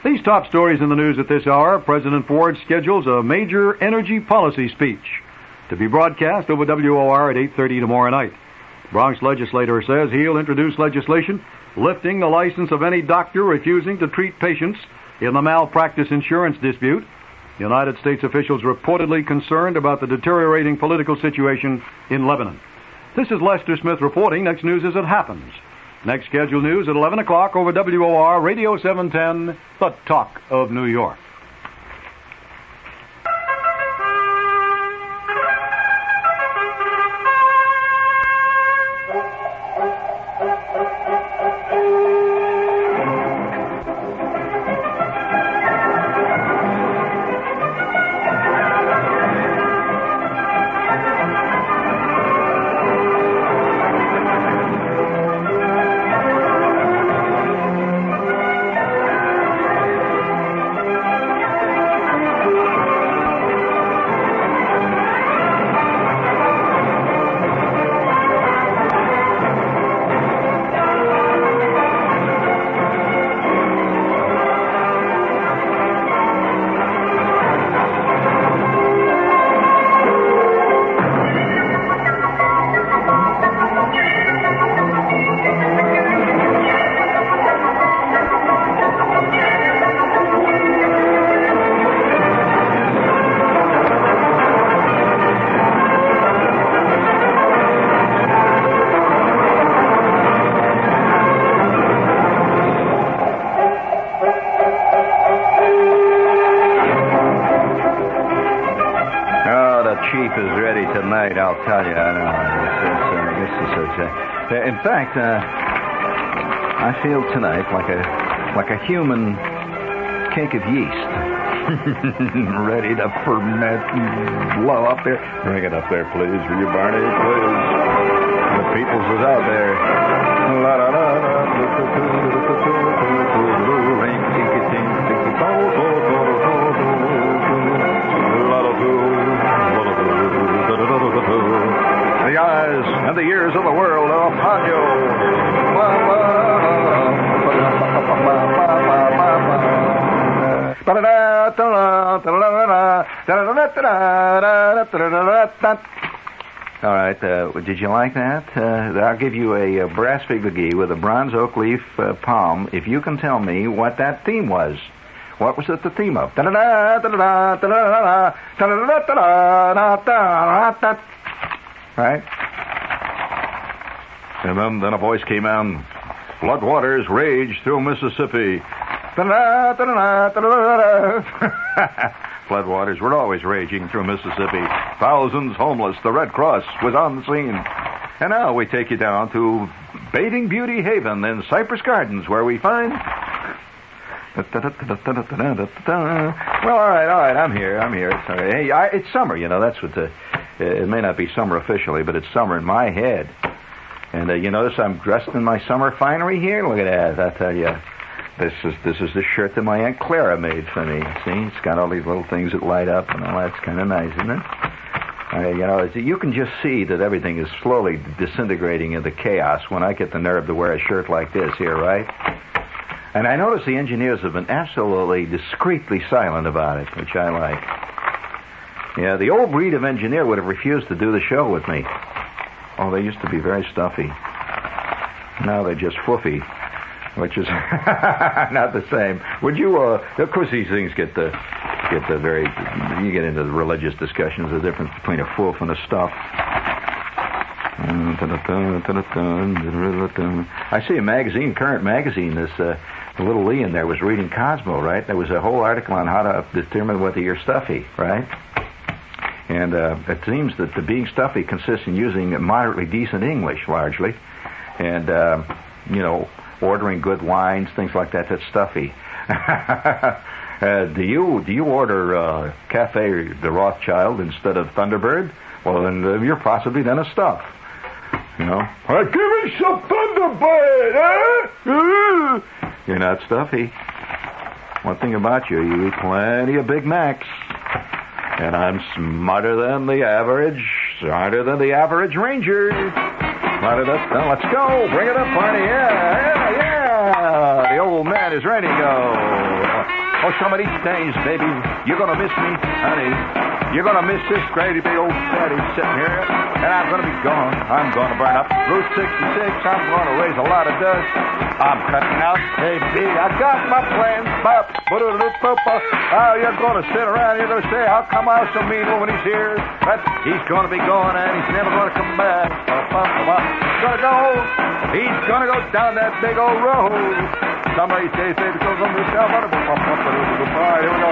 These top stories in the news at this hour. President Ford schedules a major energy policy speech to be broadcast over WOR at 8:30 tomorrow night. Bronx legislator says he'll introduce legislation lifting the license of any doctor refusing to treat patients in the malpractice insurance dispute. United States officials reportedly concerned about the deteriorating political situation in Lebanon. This is Lester Smith reporting. Next news as it happens. Next scheduled news at 11 o'clock over WOR Radio 710, the Talk of New York. I'll tell you, I know. In fact, I feel tonight like a human cake of yeast, ready to ferment and blow up there. Bring it up there, please, for you, Barney, please. The peoples is out there. La da da da. The eyes and the ears of the world are upon you. All right, did you like that? I'll give you a brass Figlagee with a bronze oak leaf palm if you can tell me what that theme was. What was it the theme of? Right? And then a voice came out. Floodwaters rage through Mississippi. Floodwaters were always raging through Mississippi. Thousands homeless. The Red Cross was on the scene. And now we take you down to Bathing Beauty Haven in Cypress Gardens, where we find... Well, all right, I'm here. Hey, it's summer, you know, that's what it may not be summer officially, but it's summer in my head. And you notice I'm dressed in my summer finery here? Look at that, I tell you. This is the shirt that my Aunt Clara made for me. See, it's got all these little things that light up and all that's kind of nice, isn't it? You can just see that everything is slowly disintegrating into chaos when I get the nerve to wear a shirt like this here, right? And I notice the engineers have been absolutely discreetly silent about it, which I like. Yeah, the old breed of engineer would have refused to do the show with me. Oh, they used to be very stuffy. Now they're just foofy, which is not the same. Would you, of course these things you get into the religious discussions, the difference between a foof and a stuff. I see a magazine, Current Magazine, this little Lee in there was reading Cosmo, right? There was a whole article on how to determine whether you're stuffy, right? And it seems that the being stuffy consists in using moderately decent English, largely. And, ordering good wines, things like that, that's stuffy. Do you order Cafe de Rothschild instead of Thunderbird? Well, then you're possibly then a stuff. You know, give me some Thunderbird, eh? You're not stuffy. One thing about you eat plenty of Big Macs. And I'm smarter than the average ranger. Let's go. Bring it up, Barney. Yeah. The old man is ready to go. Oh, some of these days, baby, you're gonna miss me, honey. You're gonna miss this crazy big old fatty sitting here, and I'm gonna be gone. I'm gonna burn up Route 66. I'm gonna raise a lot of dust. I'm cutting out AB. I got my plans. Oh, you're gonna sit around. You're gonna say, how come I was so mean when he's here? But he's gonna be gone, and he's never gonna come back. He's gonna go. He's gonna go down that big old road. Somebody says, baby, goes on the shelf. Here we go.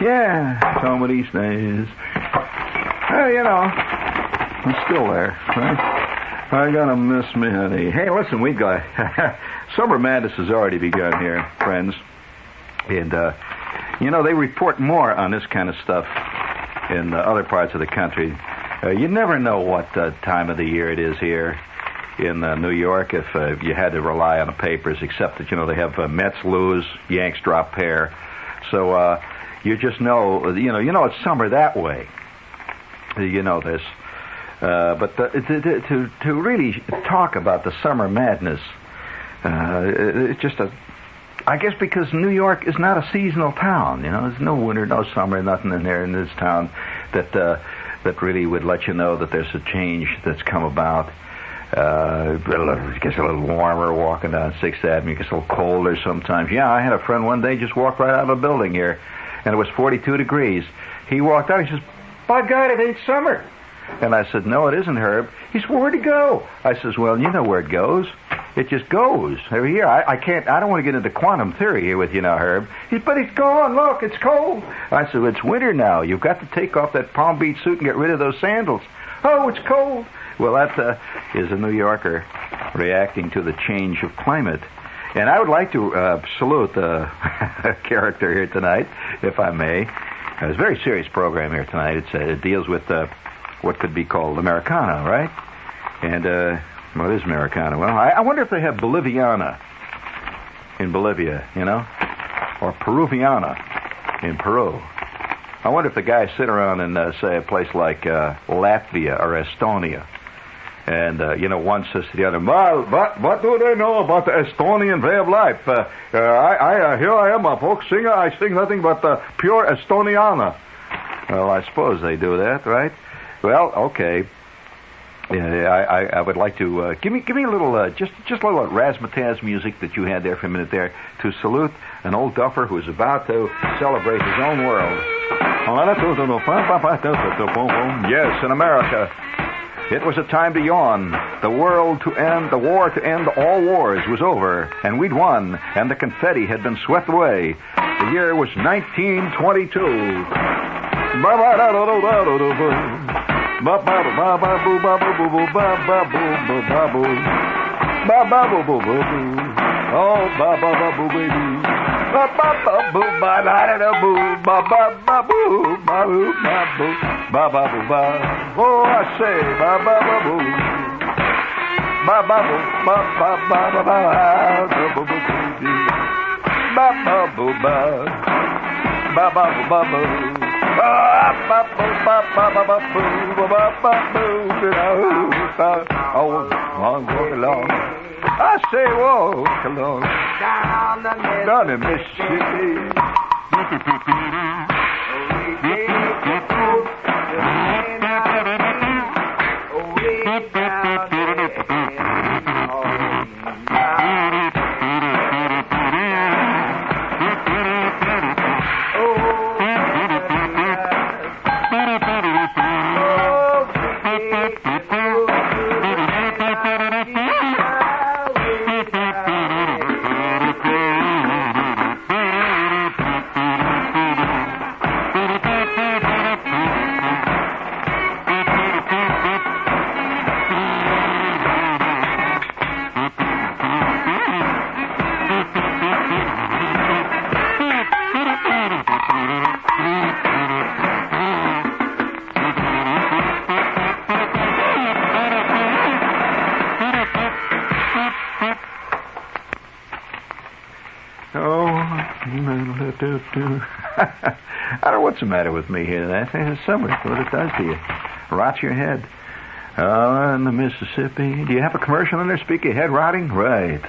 Yeah, some of these days. Well, you know, I'm still there, right? I gotta miss me, honey. Hey, listen, we've got... Summer Madness has already begun here, friends. And, you know, they report more on this kind of stuff in other parts of the country. You never know what time of the year it is here in New York if you had to rely on the papers, except that, you know, they have Mets lose, Yanks drop pair. So, you just know, you know it's summer that way. You know this. But to really talk about the summer madness, it's just I guess because New York is not a seasonal town. You know, there's no winter, no summer, nothing in there in this town that really would let you know that there's a change that's come about. It gets a little warmer walking down 6th Avenue. It gets a little colder sometimes. Yeah, I had a friend one day just walk right out of a building here, and it was 42 degrees. He walked out. He says, "By God, it ain't summer." And I said, "No, it isn't, Herb." He said, "Where'd it go?" I says, "Well, you know where it goes. It just goes every year. I don't want to get into quantum theory here with you now, Herb." He said, "But it's gone. Look, it's cold." I said, "It's winter now. You've got to take off that Palm Beach suit and get rid of those sandals." "Oh, it's cold." Well, that is a New Yorker reacting to the change of climate. And I would like to salute the character here tonight, if I may. It's a very serious program here tonight. It deals with what could be called Americana, right? And what is Americana? Well, I wonder if they have Boliviana in Bolivia, you know, or Peruviana in Peru. I wonder if the guys sit around in, say, a place like Latvia or Estonia. And, you know, one says to the other, "Well, what do they know about the Estonian way of life? Here I am, a folk singer. I sing nothing but pure Estoniana." Well, I suppose they do that, right? Well, okay. I would like to give me a little just a little razzmatazz music that you had there for a minute there to salute an old duffer who is about to celebrate his own world. Yes, in America. It was a time to yawn. The world to end, the war to end all wars was over, and we'd won, and the confetti had been swept away. The year was 1922. Oh, I say, ba ba ba boo, ba ba boo, ba ba ba ba ba, ba ba boo ba, ba ba boo ba boo, ba ba boo ba ba ba ba boo, ba ba boo. Oh, long walk along. I say, walk along down the Mississippi. I don't know what's the matter with me here. I think it's summer. That's what it does to you. Rots your head. On the Mississippi. Do you have a commercial in there? Speak your head rotting? Right.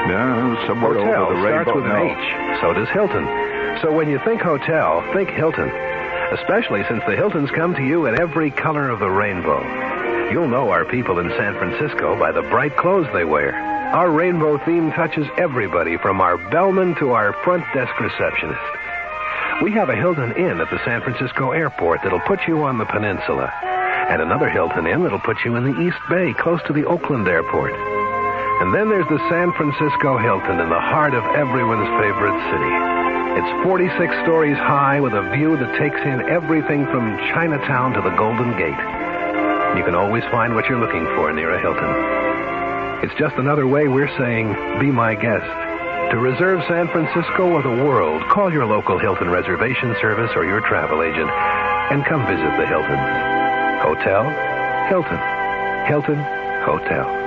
No, somewhere Hotel over the starts rainbow. with an H. So does Hilton. So when you think hotel, think Hilton. Especially since the Hiltons come to you in every color of the rainbow. You'll know our people in San Francisco by the bright clothes they wear. Our rainbow theme touches everybody from our bellman to our front desk receptionist. We have a Hilton Inn at the San Francisco airport that'll put you on the peninsula. And another Hilton Inn that'll put you in the East Bay, close to the Oakland airport. And then there's the San Francisco Hilton in the heart of everyone's favorite city. It's 46 stories high with a view that takes in everything from Chinatown to the Golden Gate. You can always find what you're looking for near a Hilton. It's just another way we're saying, be my guest. To reserve San Francisco or the world, call your local Hilton reservation service or your travel agent and come visit the Hilton. Hotel, Hilton. Hilton, Hotel.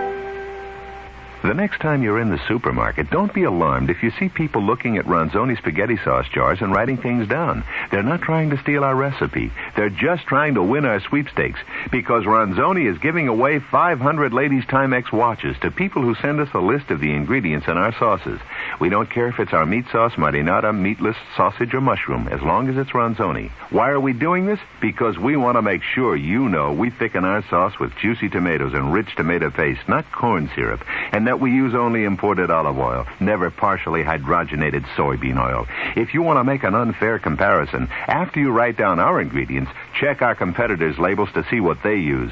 The next time you're in the supermarket, don't be alarmed if you see people looking at Ronzoni spaghetti sauce jars and writing things down. They're not trying to steal our recipe. They're just trying to win our sweepstakes, because Ronzoni is giving away 500 ladies' Timex watches to people who send us a list of the ingredients in our sauces. We don't care if it's our meat sauce, marinara, meatless, sausage, or mushroom, as long as it's Ronzoni. Why are we doing this? Because we want to make sure you know we thicken our sauce with juicy tomatoes and rich tomato paste, not corn syrup, and that we use only imported olive oil, never partially hydrogenated soybean oil. If you want to make an unfair comparison, after you write down our ingredients, check our competitors' labels to see what they use.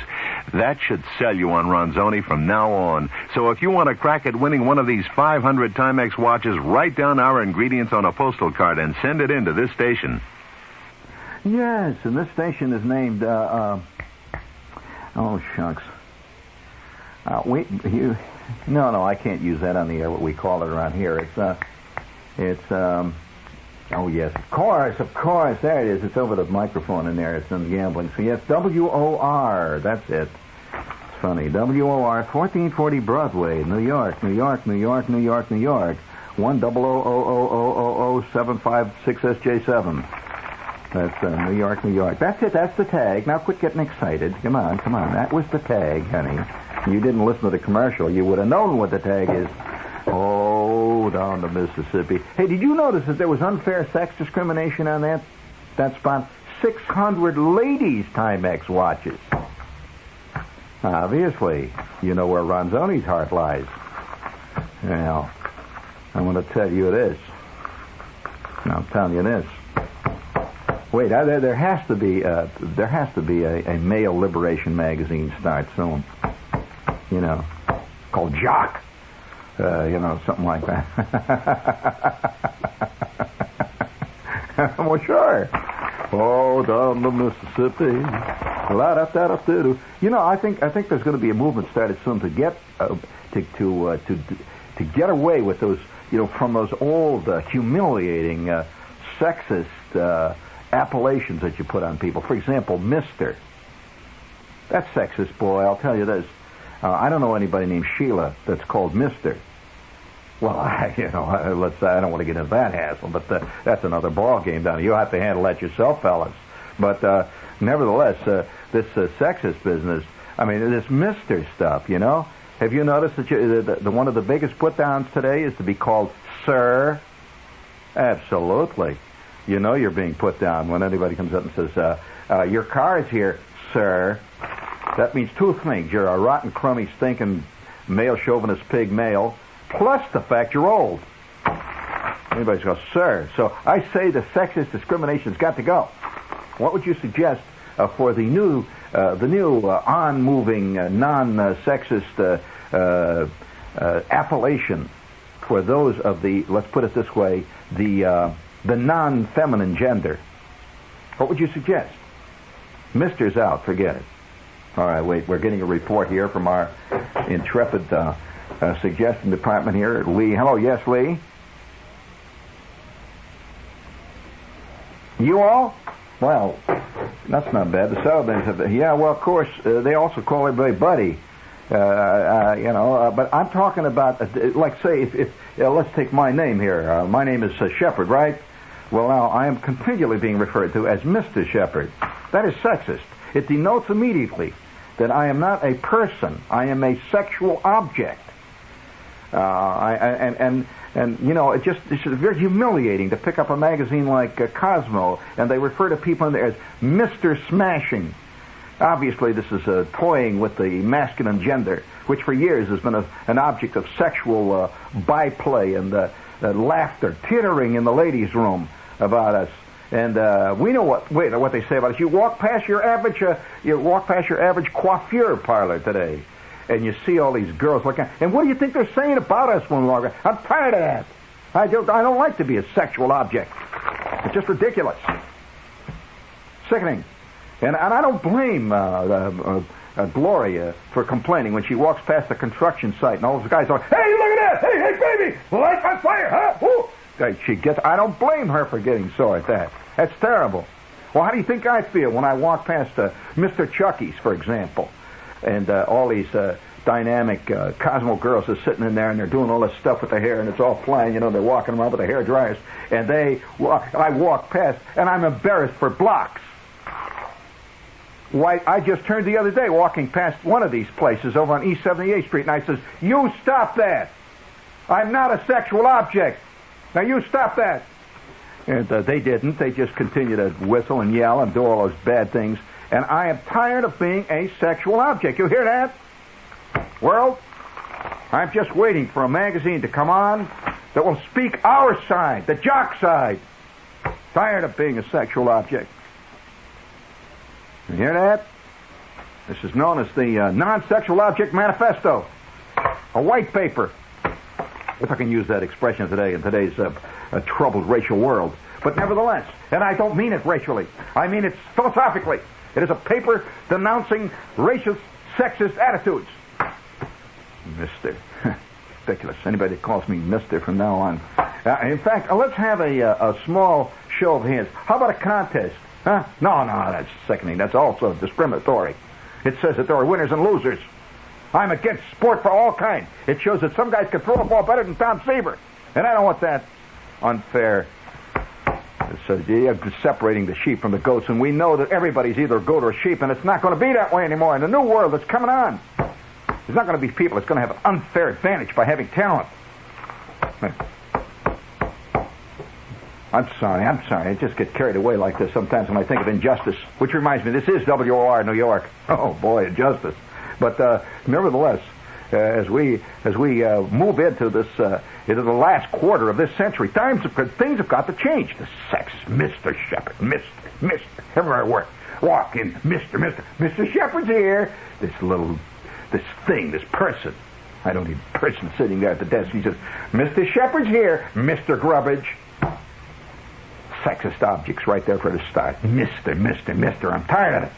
That should sell you on Ronzoni from now on. So if you want to crack at winning one of these 500 Timex watches, write down our ingredients on a postal card and send it in to this station. Yes, and this station is named, oh, shucks. No, I can't use that on the air, what we call it around here. Oh, yes, of course, there it is. It's over the microphone in there. It's in gambling. So, yes, WOR, that's it. It's funny. WOR, 1440 Broadway, New York, New York, New York, New York, New York, 100000756SJ7. That's New York, New York. That's it, that's the tag. Now quit getting excited. Come on. That was the tag, honey. You didn't listen to the commercial. You would have known what the tag is. Oh, down to Mississippi. Hey, did you notice that there was unfair sex discrimination on that spot? 600 ladies' Timex watches. Obviously, you know where Ronzoni's heart lies. Well, I'm going to tell you this. I'm telling you this. Wait, there has to be a male liberation magazine start soon. You know, called Jock. Something like that. Well, sure. Oh, down the Mississippi. I think there's going to be a movement started soon to get to get away with those, from those old humiliating sexist appellations that you put on people. For example, Mr. That's sexist, boy. I'll tell you this. I don't know anybody named Sheila that's called Mr. Well, I don't want to get into that hassle, but that's another ball game down there. You'll have to handle that yourself, fellas. But nevertheless, this sexist business, this Mr. stuff, Have you noticed that the one of the biggest put-downs today is to be called Sir? Absolutely. You're being put down when anybody comes up and says, your car is here, sir. That means two things. You're a rotten, crummy, stinking, male chauvinist pig male, plus the fact you're old. Anybody's going, sir. So I say the sexist discrimination's got to go. What would you suggest for the new on-moving, non-sexist appellation for those of the, let's put it this way, the non-feminine gender? What would you suggest? Mister's out. Forget it. All right, wait. We're getting a report here from our intrepid suggestion department here at Lee. Hello, yes, Lee? You all? Well, that's not bad. The Salvans have... Yeah, well, of course, they also call everybody buddy. But I'm talking about, like, say, if let's take my name here. My name is Shepard, right? Well, now, I am continually being referred to as Mr. Shepard. That is sexist. It denotes immediately that I am not a person. I am a sexual object. It's very humiliating to pick up a magazine like Cosmo, and they refer to people in there as Mr. Smashing. Obviously, this is toying with the masculine gender, which for years has been an object of sexual byplay and laughter, tittering in the ladies' room about us. And we know what they say about us. You walk past your average coiffure parlor today, and you see all these girls looking. And what do you think they're saying about us when we walk? I'm tired of that. I don't like to be a sexual object. It's just ridiculous, sickening. And I don't blame Gloria for complaining when she walks past the construction site and all those guys are, hey, look at that! Hey, baby! Light on fire, huh? Woo! I don't blame her for getting sore at that. That's terrible. Well, how do you think I feel when I walk past Mr. Chucky's, for example, and all these dynamic Cosmo girls are sitting in there and they're doing all this stuff with their hair and it's all flying, they're walking around with their hair dryers, and I walk past and I'm embarrassed for blocks. Why, I just turned the other day walking past one of these places over on East 78th Street, and I says, you stop that. I'm not a sexual object. Now you stop that. And they didn't. They just continued to whistle and yell and do all those bad things. And I am tired of being a sexual object. You hear that? World, I'm just waiting for a magazine to come on that will speak our side, the jock side. Tired of being a sexual object. You hear that? This is known as the Non-Sexual Object Manifesto. A white paper. If I can use that expression today in today's troubled racial world. But nevertheless, and I don't mean it racially, I mean it philosophically. It is a paper denouncing racist, sexist attitudes. Mister. Ridiculous. Anybody that calls me Mister from now on. In fact, let's have a small show of hands. How about a contest? Huh? No, that's sickening. That's also discriminatory. It says that there are winners and losers. I'm against sport for all kinds. It shows that some guys can throw a ball better than Tom Seaver. And I don't want that unfair. It's separating the sheep from the goats, and we know that everybody's either a goat or a sheep, and it's not going to be that way anymore in the new world that's coming on. There's not going to be people that's going to have an unfair advantage by having talent. I'm sorry. I just get carried away like this sometimes when I think of injustice. Which reminds me, this is WOR New York. Oh, boy, injustice. But nevertheless, as we move into the last quarter of this century, things have got to change. The sex, Mr. Shepard, Mr. Everywhere I walk in, Mr. Shepard's here. This person. I don't need a person sitting there at the desk. He says, Mr. Shepard's here, Mr. Grubbage. Sexist objects right there for the start. Mr. I'm tired of it.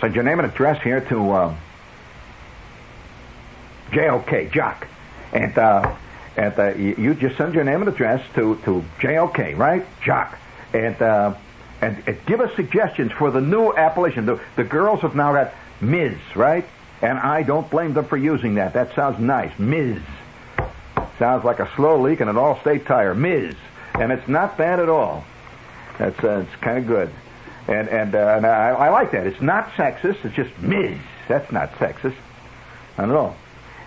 Send your name and address here to JOK, Jock. And you just send your name and address to JOK, right? Jock. And give us suggestions for the new appellation. The girls have now got Ms., right? And I don't blame them for using that. That sounds nice. Ms. Sounds like a slow leak in an all-state tire. Ms. And it's not bad at all. It's kind of good. And I like that. It's not sexist. It's just Ms. That's not sexist. Not at all.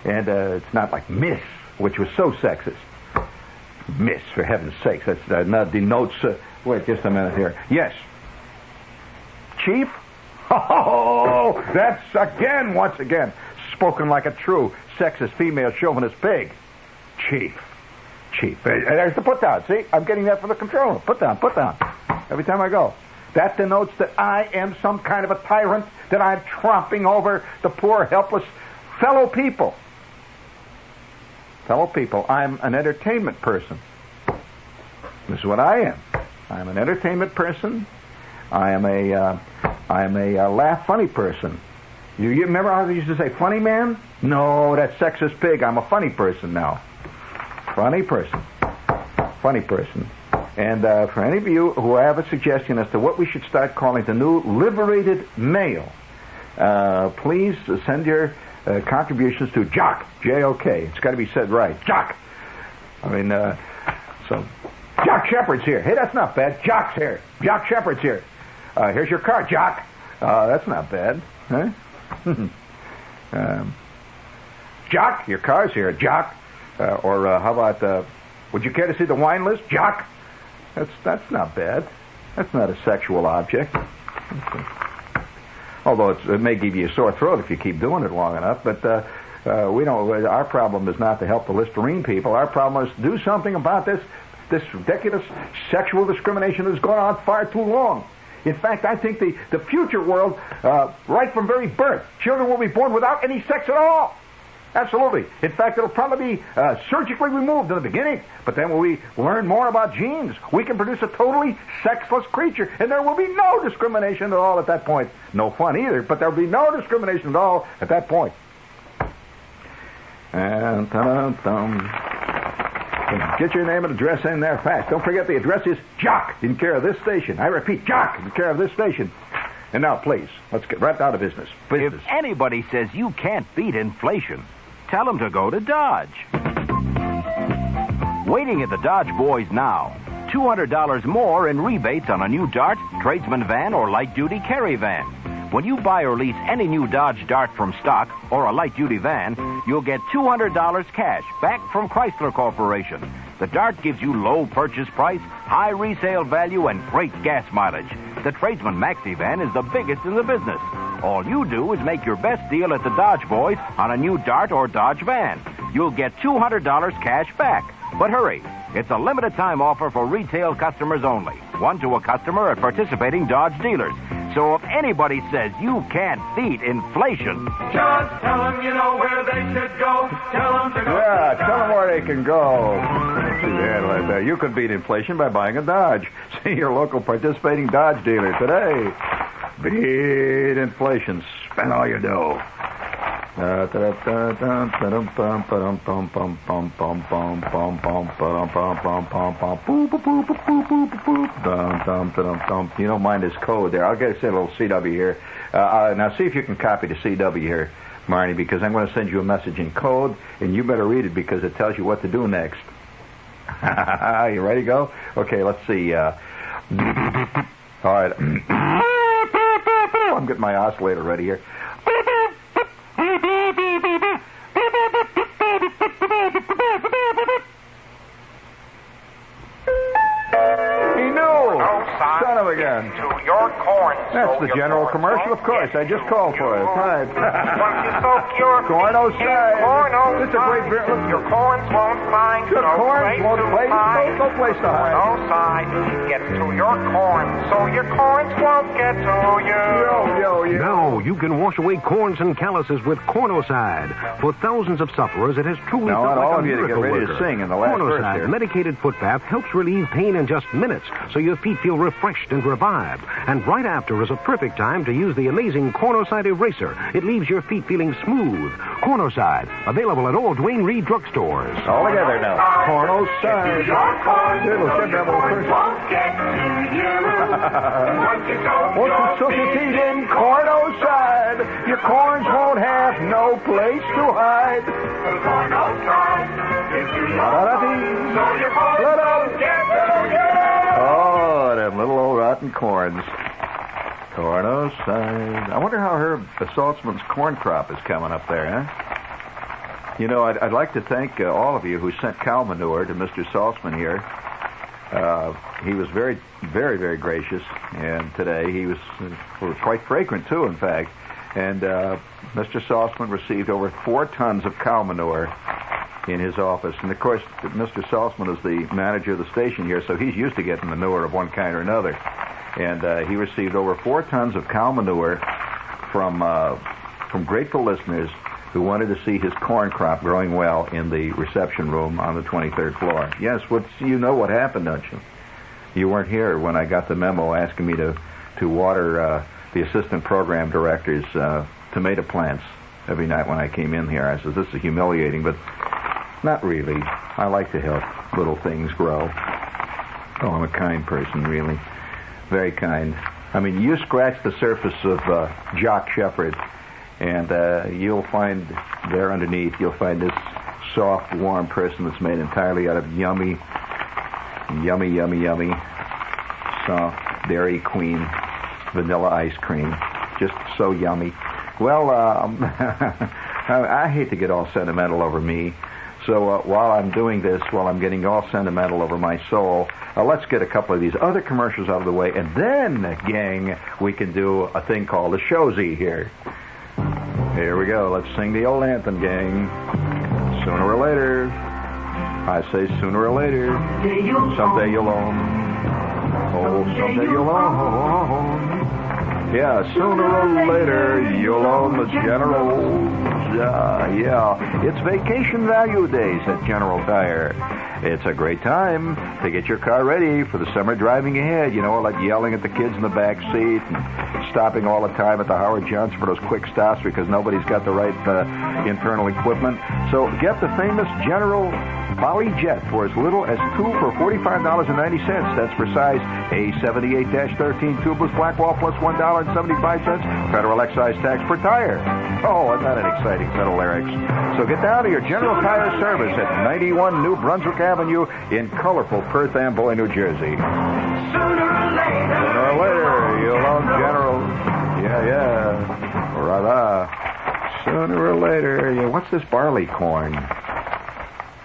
And it's not like Miss, which was so sexist. Miss, for heaven's sakes. That denotes... wait just a minute here. Yes. Chief? Oh, that's once again, spoken like a true sexist, female chauvinist pig. Chief. There's the put down. See? I'm getting that from the control room. Put down. Every time I go. That denotes that I am some kind of a tyrant, that I'm tromping over the poor, helpless fellow people. I'm an entertainment person. This is what I am. I'm an entertainment person. I am a laugh funny person. You remember how they used to say funny man? No, that's sexist pig. I'm a funny person now. Funny person. And for any of you who have a suggestion as to what we should start calling the new liberated male, please send your contributions to Jock, J-O-K. It's got to be said right. Jock. I mean, so Jock Shepard's here. Hey, that's not bad. Jock's here. Jock Shepard's here. Here's your card, Jock. That's not bad. Huh? Jock, your car's here, Jock. Or how about, would you care to see the wine list, Jock? That's not bad. That's not a sexual object. Although it may give you a sore throat if you keep doing it long enough, but we don't. Our problem is not to help the Listerine people. Our problem is to do something about this ridiculous sexual discrimination that's gone on far too long. In fact, I think the future world, right from very birth, children will be born without any sex at all. Absolutely. In fact, it'll probably be surgically removed in the beginning. But then when we learn more about genes, we can produce a totally sexless creature, and there will be no discrimination at all at that point. No fun either, but there will be no discrimination at all at that point. And get your name and address in there fast. Don't forget the address is Jock, in care of this station. I repeat, Jock, in care of this station. And now, please, let's get right down to business. If anybody says you can't beat inflation, tell them to go to Dodge. Waiting at the Dodge Boys now. $200 more in rebates on a new Dart, tradesman van, or light-duty carry van. When you buy or lease any new Dodge Dart from stock or a light-duty van, you'll get $200 cash back from Chrysler Corporation. The Dart gives you low purchase price, high resale value, and great gas mileage. The Tradesman Maxi van is the biggest in the business. All you do is make your best deal at the Dodge Boys on a new Dart or Dodge van. You'll get $200 cash back. But hurry, it's a limited time offer for retail customers only. One to a customer at participating Dodge dealers. So if anybody says you can't beat inflation, just tell them you know where they should go. Tell them to go. Yeah, tell them where they can go. See there, like that. You can beat inflation by buying a Dodge. See your local participating Dodge dealer today. Beat inflation. Spend all your dough. You don't mind this code there. I'll get a little CW here. Now see if you can copy the CW here, Marnie, because I'm going to send you a message in code, and you better read it because it tells you what to do next. You ready to go? Okay, let's see. All right. I'm getting my oscillator ready here. Son of a gun. That's the general commercial, of course. I just called for it. Right. Corn-o-cide. It's a great beer. Your corns won't find your corns won't place. No place to hide. Corn-o-cide gets to your corn, so your corns won't get to you. Yo. Now you can wash away corns and calluses with Corn-o-cide. For thousands of sufferers, it has truly now, felt I want like all a of you to get miracle ready worker. to sing in the last verse Corn-o-cide here. medicated foot bath helps relieve pain in just minutes, so your feet feel refreshed and revived. And right after is a perfect time to use the amazing Corn-o-cide eraser. It leaves your feet feeling smooth. Corn-o-cide, available at all Duane Reade drugstores. All together now. Corn-o-cide. Once you soak your feet in Corn-o-cide, your corns won't have no place to hide. Oh, them little old rotten corns. Corn-o-cide. I wonder how Herb Saltzman's corn crop is coming up there, huh? You know, I'd like to thank all of you who sent cow manure to Mr. Saltzman here. He was very, very, very gracious, and today he was quite fragrant, too, in fact. And Mr. Saltzman received over 4 tons of cow manure in his office. And, of course, Mr. Saltzman is the manager of the station here, so he's used to getting manure of one kind or another. And he received over 4 tons of cow manure from grateful listeners who wanted to see his corn crop growing well in the reception room on the 23rd floor. Yes, you know what happened, don't you? You weren't here when I got the memo asking me to water the assistant program director's tomato plants every night when I came in here. I said, this is humiliating, but not really. I like to help little things grow. Oh, I'm a kind person, really. Very kind. I mean, you scratch the surface of Jock Shepherd, and you'll find there underneath, you'll find this soft, warm person that's made entirely out of yummy, soft Dairy Queen vanilla ice cream. Just so yummy. Well, I hate to get all sentimental over me. So while I'm doing this, while I'm getting all sentimental over my soul, let's get a couple of these other commercials out of the way, and then, gang, we can do a thing called a showsy here. Here we go. Let's sing the old anthem, gang. Sooner or later, I say sooner or later, someday you'll own. Oh, someday you'll own. Yeah, sooner or later, you'll own the Generals. Yeah. It's vacation value days at General Tire. It's a great time to get your car ready for the summer driving ahead. You know, like yelling at the kids in the back seat and stopping all the time at the Howard Johnson for those quick stops because nobody's got the right internal equipment. So get the famous General Poly Jet for as little as two for $45.90. That's for size A78-13 tubeless Blackwall plus $1.75 federal excise tax per tire. Oh, isn't that an exciting set of lyrics? So get down to your General Tire service at 91 New Brunswick Avenue in colorful Perth Amboy, New Jersey. Sooner or later, you'll own General. Yeah. Ra-ra. Sooner or later, what's this barleycorn?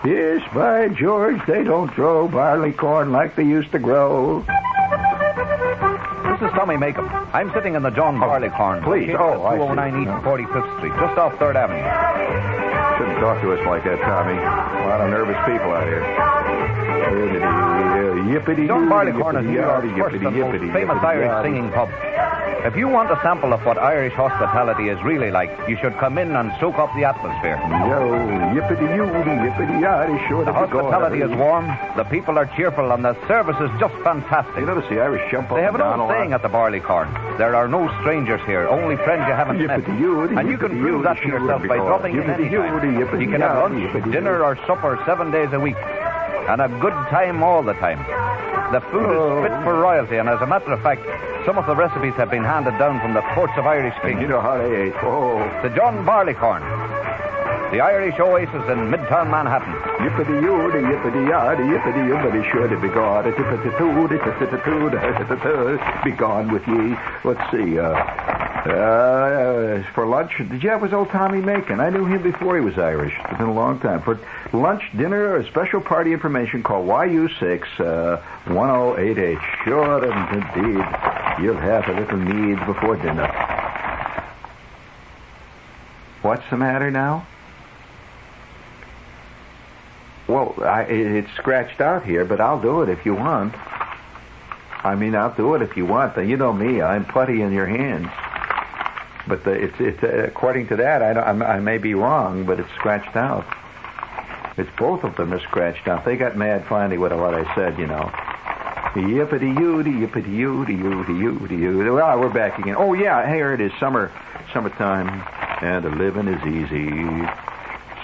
Yes, by George, they don't grow barleycorn like they used to grow. This is Tommy Makem. I'm sitting in the John Barleycorn. Please. At 209 East 45th Street, just off 3rd Avenue. Shouldn't talk to us like that, Tommy. A lot of nervous people out here. John Barleycorn is New York's first and most famous Irish singing pub. If you want a sample of what Irish hospitality is really like, you should come in and soak up the atmosphere. The hospitality is warm, the people are cheerful, and the service is just fantastic. You notice the Irish jump up They have and an down old a lot. saying at the Barleycorn. There are no strangers here, only friends you haven't met. And you can prove that to yourself by dropping in any time. You can have lunch, dinner, or supper 7 days a week. And a good time all the time. The food is fit for royalty, and as a matter of fact, some of the recipes have been handed down from the courts of Irish kings. You know how they ate. Oh. The John Barleycorn, the Irish oasis in Midtown Manhattan. Yippity-yoo, yippity-yah, yippity-yippity, should it be gone, be gone with ye. Let's see, for lunch, did you have his old Tommy Makem? I knew him before he was Irish. It's been a long time. For lunch, dinner, or special party information, call YU6-1088. Sure, indeed. You'll have a little needs before dinner. What's the matter now? Well, it's scratched out here, but I'll do it if you want. I mean, I'll do it if you want. You know me, I'm putty in your hands. But it's according to that, I may be wrong, but it's scratched out. It's both of them are scratched out. They got mad finally with what I said, you know. Yippity-yoo, yippity-yoo. Well, we're back again. Oh, yeah, here it is, summertime, and the living is easy.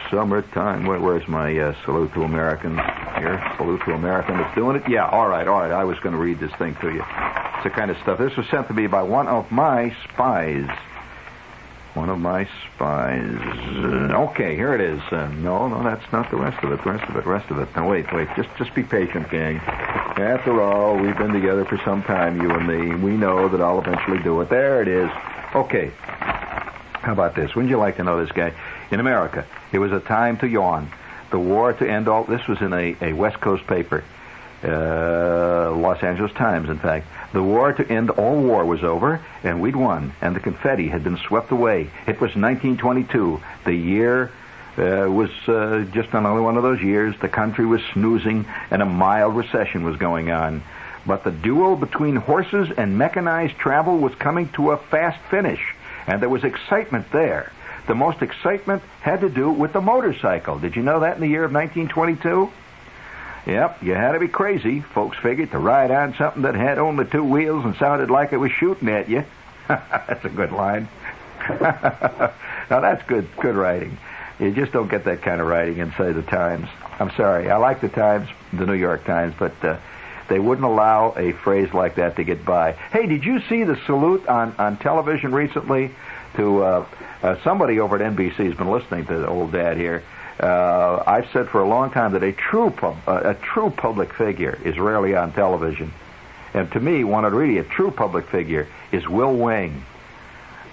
Summertime. Where's my salute to Americans? Here, salute to American that's doing it. Yeah, all right. I was going to read this thing to you. It's the kind of stuff. This was sent to me by one of my spies. Okay, here it is. No, that's not the rest of it. Now, wait. Just be patient, gang. After all, we've been together for some time, you and me. We know that I'll eventually do it. There it is. Okay. How about this? Wouldn't you like to know this guy? In America, it was a time to yawn. The war to end all... This was in a West Coast paper. Los Angeles Times, in fact. The war to end all war was over, and we'd won, and the confetti had been swept away. It was 1922. The year was just another one of those years. The country was snoozing, and a mild recession was going on. But the duel between horses and mechanized travel was coming to a fast finish, and there was excitement there. The most excitement had to do with the motorcycle. Did you know that in the year of 1922? Yep, you had to be crazy, folks figured, to ride on something that had only two wheels and sounded like it was shooting at you. That's a good line. Now, that's good writing. You just don't get that kind of writing inside the Times. I'm sorry. I like the Times, the New York Times, but the They wouldn't allow a phrase like that to get by. Hey, did you see the salute on television recently to somebody over at NBC has been listening to the old dad here. I've said for a long time that a true public figure is rarely on television. And to me, really a true public figure is Will Wang.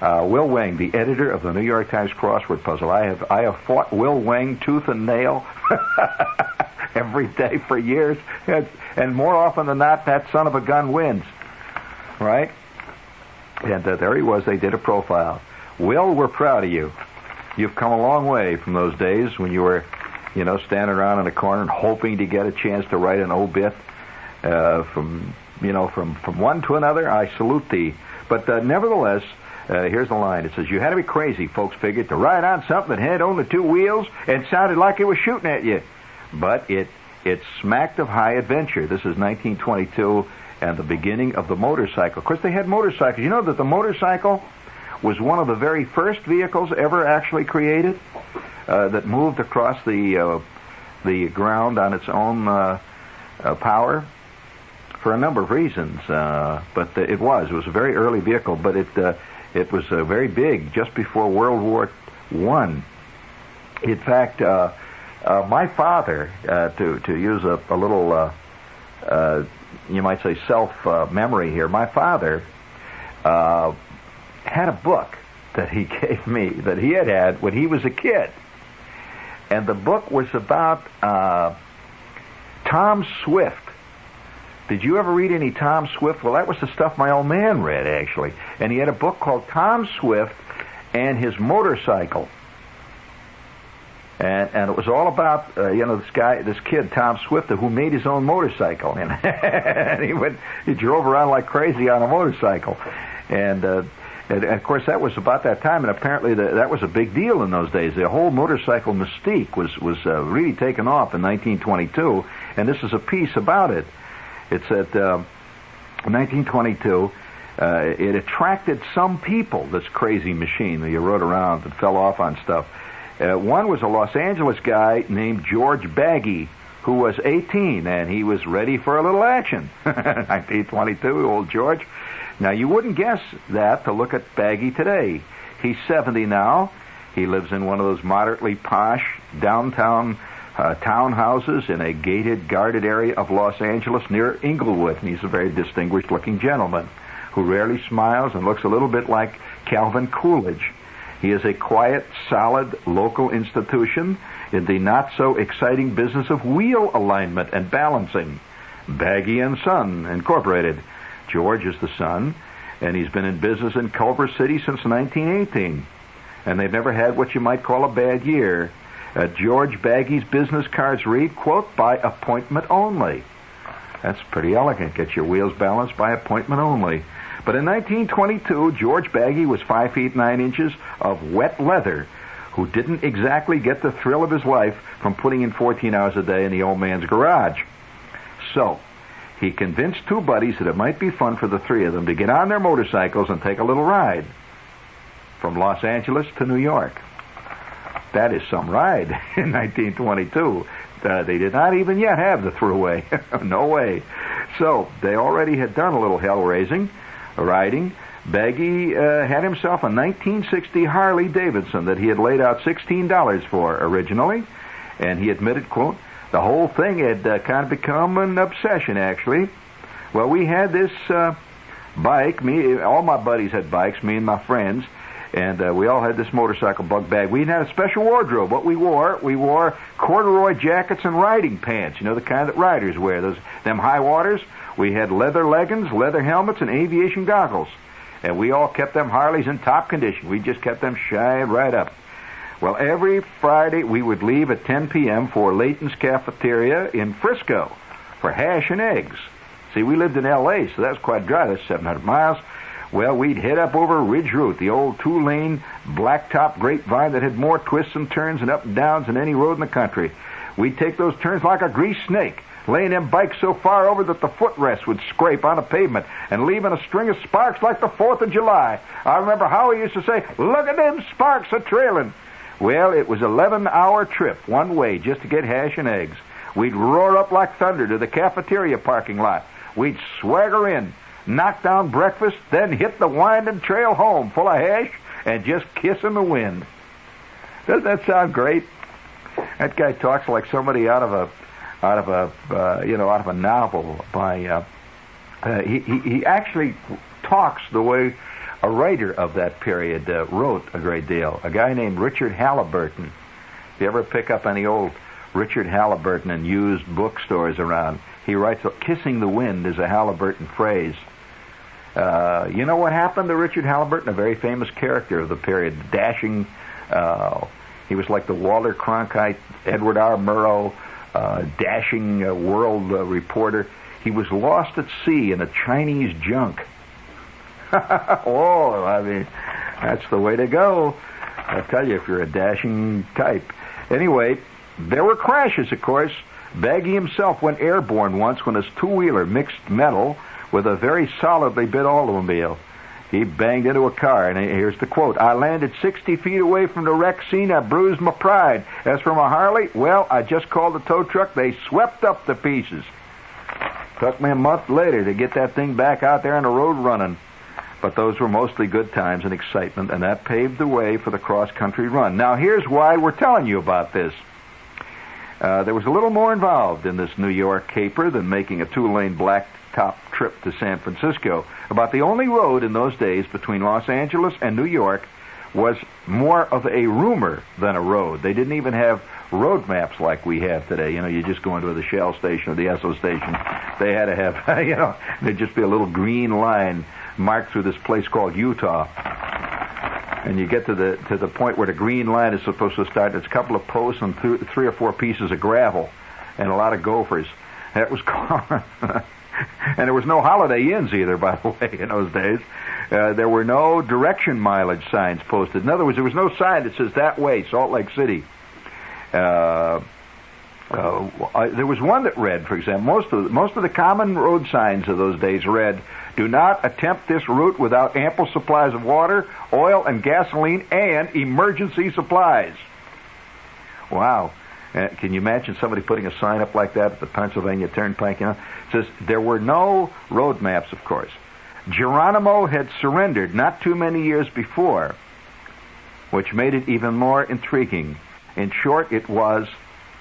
Will Wang, the editor of the New York Times crossword puzzle. I have fought Will Wang tooth and nail every day for years, and more often than not, that son of a gun wins, right? And there he was. They did a profile. Will, we're proud of you. You've come a long way from those days when you were, standing around in a corner and hoping to get a chance to write an obit from one to another. I salute thee. But nevertheless, here's the line. It says, you had to be crazy, folks figured, to ride on something that had only two wheels and sounded like it was shooting at you. But it smacked of high adventure. This is 1922 and the beginning of the motorcycle. Of course, they had motorcycles. You know that the motorcycle was one of the very first vehicles ever actually created that moved across the ground on its own power for a number of reasons. But it was a very early vehicle, but it was very big just before World War I. In fact, my father, to use a little, you might say, self-memory here, my father had a book that he gave me that he had when he was a kid. And the book was about Tom Swift. Did you ever read any Tom Swift? Well, that was the stuff my old man read, actually. And he had a book called Tom Swift and His Motorcycle. And it was all about, this kid, Tom Swift, who made his own motorcycle. And he drove around like crazy on a motorcycle. And of course, that was about that time, and apparently that was a big deal in those days. The whole motorcycle mystique was really taken off in 1922, and this is a piece about it. It's at 1922. It attracted some people, this crazy machine that you rode around and fell off on stuff. One was a Los Angeles guy named George Baggy, who was 18, and he was ready for a little action. 1922, old George. Now, you wouldn't guess that to look at Baggy today. He's 70 now. He lives in one of those moderately posh downtown townhouses in a gated, guarded area of Los Angeles near Inglewood. And he's a very distinguished-looking gentleman who rarely smiles and looks a little bit like Calvin Coolidge. He is a quiet, solid local institution in the not-so-exciting business of wheel alignment and balancing. Baggy & Son, Incorporated. George is the son, and he's been in business in Culver City since 1918. And they've never had what you might call a bad year. George Baggy's business cards read, quote, by appointment only. That's pretty elegant. Get your wheels balanced by appointment only. But in 1922, George Baggy was 5 feet 9 inches of wet leather who didn't exactly get the thrill of his life from putting in 14 hours a day in the old man's garage. So he convinced two buddies that it might be fun for the three of them to get on their motorcycles and take a little ride from Los Angeles to New York. That is some ride in 1922. They did not even yet have the thruway. No way. So they already had done a little hell-raising, riding. Baggy had himself a 1960 Harley Davidson that he had laid out $16 for originally, and he admitted, quote, the whole thing had kind of become an obsession, actually. Well, we had this bike. All my buddies had bikes, me and my friends, and we all had this motorcycle bug bag. We had a special wardrobe. What we wore corduroy jackets and riding pants, the kind that riders wear, them high waters. We had leather leggings, leather helmets, and aviation goggles. And we all kept them Harleys in top condition. We just kept them shined right up. Well, every Friday we would leave at 10 p.m. for Layton's Cafeteria in Frisco for hash and eggs. See, we lived in L.A., so that was quite dry. That's 700 miles. Well, we'd head up over Ridge Route, the old two-lane blacktop grapevine that had more twists and turns and up and downs than any road in the country. We'd take those turns like a greased snake, laying them bikes so far over that the footrest would scrape on the pavement and leaving a string of sparks like the 4th of July. I remember how he used to say, look at them sparks a-trailing. Well, it was an 11-hour trip one way just to get hash and eggs. We'd roar up like thunder to the cafeteria parking lot. we'd swagger in, knock down breakfast, then hit the winding trail home full of hash and just kissing the wind. Doesn't that sound great? That guy talks like somebody out of a novel by. He actually talks the way a writer of that period wrote a great deal. A guy named Richard Halliburton. If you ever pick up any old Richard Halliburton in used bookstores around, he writes, "Kissing the wind" is a Halliburton phrase. You know what happened to Richard Halliburton? A very famous character of the period, dashing. He was like the Walter Cronkite, Edward R. Murrow, dashing world reporter. He was lost at sea in a Chinese junk. Oh, I mean, that's the way to go. I'll tell you, if you're a dashing type. Anyway, there were crashes, of course. Baggy himself went airborne once when his two-wheeler mixed metal with a very solidly built automobile. He banged into a car, and here's the quote: "I landed 60 feet away from the wreck scene. I bruised my pride. As for my Harley, well, I just called the tow truck. They swept up the pieces. Took me a month later to get that thing back out there on the road running." But those were mostly good times and excitement, and that paved the way for the cross-country run. Now, here's why we're telling you about this. There was a little more involved in this New York caper than making a two-lane blacktop trip to San Francisco. About the only road in those days between Los Angeles and New York was more of a rumor than a road. They didn't even have road maps like we have today. You know, you just go into the Shell station or the Esso station. They had to have, there'd just be a little green line marked through this place called Utah. And you get to the point where the green line is supposed to start. It's a couple of posts and three or four pieces of gravel and a lot of gophers. That was common. And there was no Holiday Inns either, by the way, in those days. There were no direction mileage signs posted. In other words, there was no sign that says that way, Salt Lake City. There was one that read, for example, most of the common road signs of those days read, "Do not attempt this route without ample supplies of water, oil, and gasoline, and emergency supplies." Wow. Can you imagine somebody putting a sign up like that at the Pennsylvania Turnpike? It says there were no road maps, of course. Geronimo had surrendered not too many years before, which made it even more intriguing. In short, it was,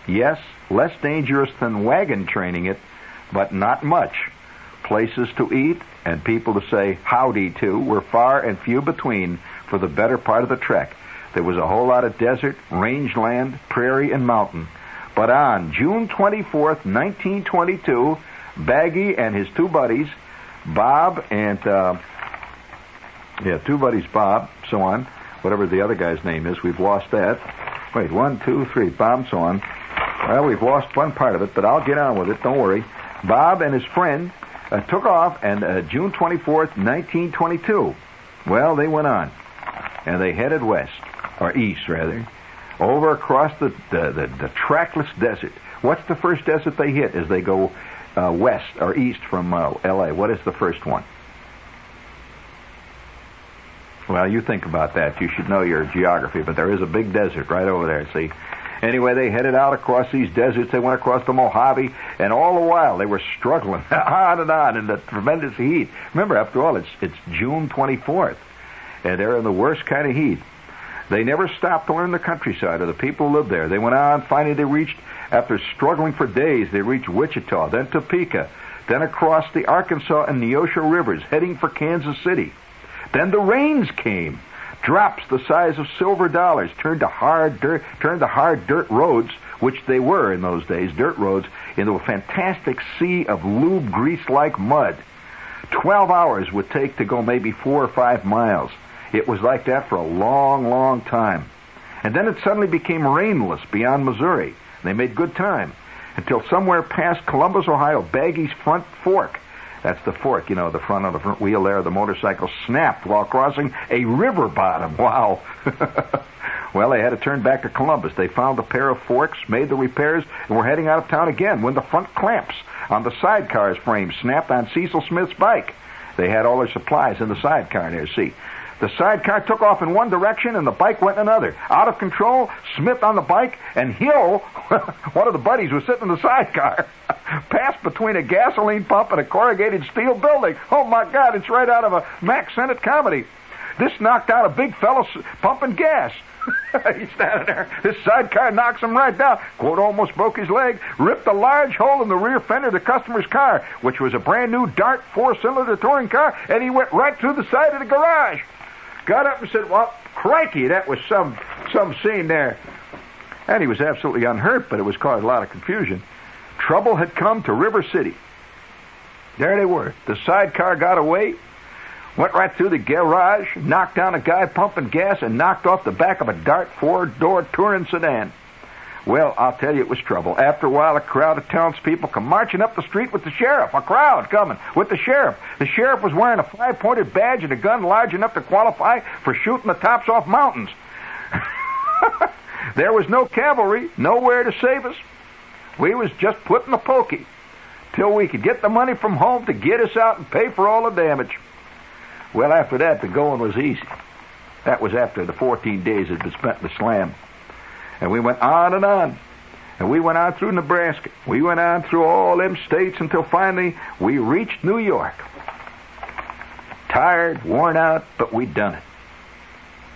yes, less dangerous than wagon training it, but not much. Places to eat and people to say howdy to were far and few between for the better part of the trek. There was a whole lot of desert, rangeland, prairie, and mountain. But on June 24th, 1922, Baggy and his two buddies, Bob and, Bob, so on, whatever the other guy's name is, we've lost that. Wait, 1, 2, 3, Bob, so on. Well, we've lost one part of it, but I'll get on with it, don't worry. Bob and his friend took off, and June 24th, 1922, well, they went on, and they headed west, or east, rather, over across the trackless desert. What's the first desert they hit as they go west or east from L.A.? What is the first one? Well, you think about that. You should know your geography, but there is a big desert right over there, see? Anyway, they headed out across these deserts. They went across the Mojave, and all the while they were struggling on and on in the tremendous heat. Remember, after all, it's June 24th, and they're in the worst kind of heat. They never stopped to learn the countryside or the people who lived there. They went on. Finally, they reached, after struggling for days, they reached Wichita, then Topeka, then across the Arkansas and Neosho rivers, heading for Kansas City. Then the rains came. Drops the size of silver dollars turned the hard dirt roads, which they were in those days, dirt roads, into a fantastic sea of lube grease-like mud. 12 hours would take to go maybe 4 or 5 miles. It was like that for a long, long time. And then it suddenly became rainless beyond Missouri. They made good time until somewhere past Columbus, Ohio, Baggy's front fork. That's the fork, the front of the front wheel there. The motorcycle snapped while crossing a river bottom. Wow. Well, they had to turn back to Columbus. They found a pair of forks, made the repairs, and were heading out of town again when the front clamps on the sidecar's frame snapped on Cecil Smith's bike. They had all their supplies in the sidecar there, see. The sidecar took off in one direction and the bike went in another. Out of control, Smith on the bike, and Hill, one of the buddies was sitting in the sidecar, passed between a gasoline pump and a corrugated steel building. Oh, my God, it's right out of a Mack Sennett comedy. This knocked out a big fellow pumping gas. He's standing there. This sidecar knocks him right down. Quote, almost broke his leg. Ripped a large hole in the rear fender of the customer's car, which was a brand new Dart 4-cylinder touring car, and he went right through the side of the garage. Got up and said, well, crikey, that was some scene there. And he was absolutely unhurt, but it was caused a lot of confusion. Trouble had come to River City. There they were. The sidecar got away. Went right through the garage, knocked down a guy pumping gas, and knocked off the back of a Dart 4-door touring sedan. Well, I'll tell you, it was trouble. After a while, a crowd of townspeople come marching up the street with the sheriff. A crowd coming with the sheriff. The sheriff was wearing a 5-pointed badge and a gun large enough to qualify for shooting the tops off mountains. There was no cavalry, nowhere to save us. We was just putting the pokey till we could get the money from home to get us out and pay for all the damage. Well, after that, the going was easy. That was after the 14 days had been spent in the slam. And we went on and on. And we went on through Nebraska. We went on through all them states until finally we reached New York. Tired, worn out, but we'd done it.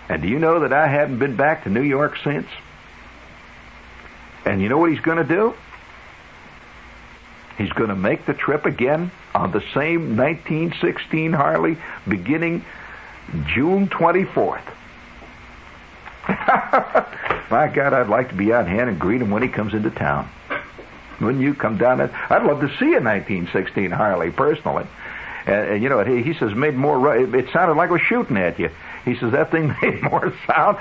And do you know that I hadn't been back to New York since? And you know what he's going to do? He's going to make the trip again on the same 1916 Harley beginning June 24th. My God, I'd like to be on hand and greet him when he comes into town. Wouldn't you come down? I'd love to see a 1916 Harley personally. And you know, he says made more. It sounded like it was shooting at you. He says that thing made more sound.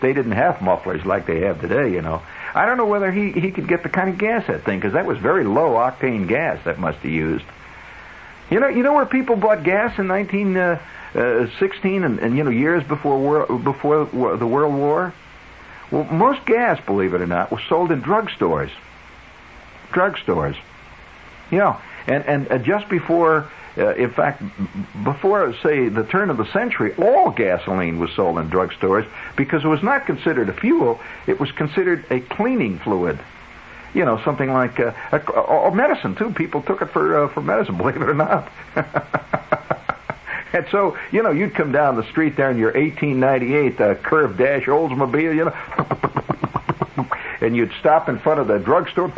They didn't have mufflers like they have today, you know. I don't know whether he could get the kind of gas that thing, because that was very low octane gas that must have used. You know where people bought gas in 1916 and you know, years before the World War? Well, most gas, believe it or not, was sold in drugstores. Drugstores. You know, and just before, in fact, before, say, the turn of the century, all gasoline was sold in drugstores because it was not considered a fuel. It was considered a cleaning fluid. You know, something like or medicine, too. People took it for medicine, believe it or not. And so, you know, you'd come down the street there in your 1898 Curve Dash Oldsmobile, you know, and you'd stop in front of the drugstore.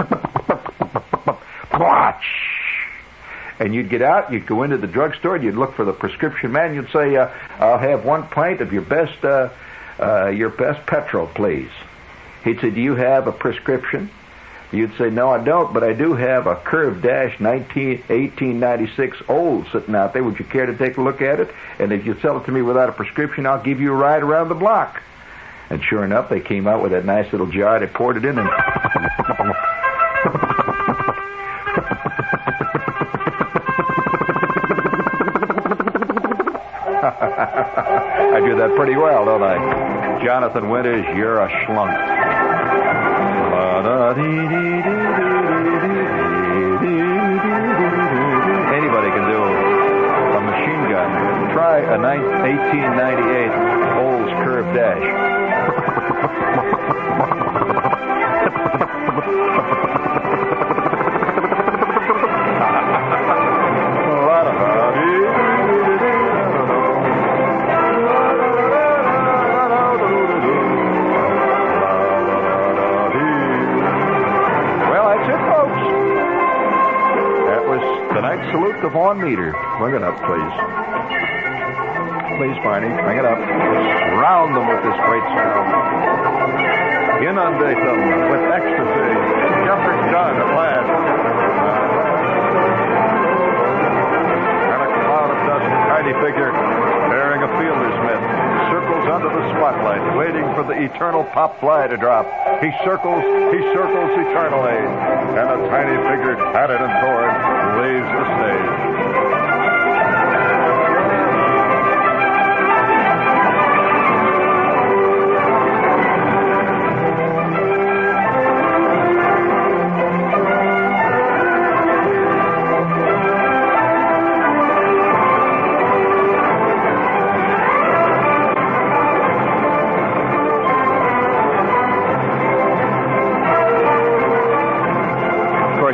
And you'd get out, you'd go into the drugstore, and you'd look for the prescription man. You'd say, "I'll have 1 pint of your best petrol, please." He'd say, "Do you have a prescription?" You'd say, "No, I don't, but I do have a Curve Dash 1896 Old sitting out there. Would you care to take a look at it? And if you sell it to me without a prescription, I'll give you a ride around the block." And sure enough, they came out with that nice little jar. They poured it in and... I do that pretty well, don't I? Jonathan Winters, you're a schlunk. Anybody can do a machine gun. Try a 1898 Olds Curve Dash. Salute to Vaughn Meter. Bring it up, please. Please, Barney, bring it up. Surround them with this great sound. Inundate them with ecstasy. Jumper's done at last. And a cloud of dust, a tiny figure bearing a fielder's mitt circles under the spotlight, waiting for the eternal pop fly to drop. He circles eternally, and a tiny figure, tatted and torn, leaves the stage.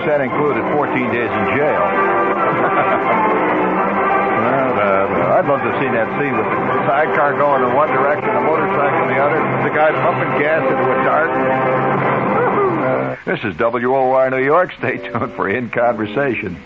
that included 14 days in jail. I'd love to have seen that scene with the sidecar going in one direction, the motorcycle in the other, the guy pumping gas into a dart. This is WOR New York. Stay tuned for In Conversation.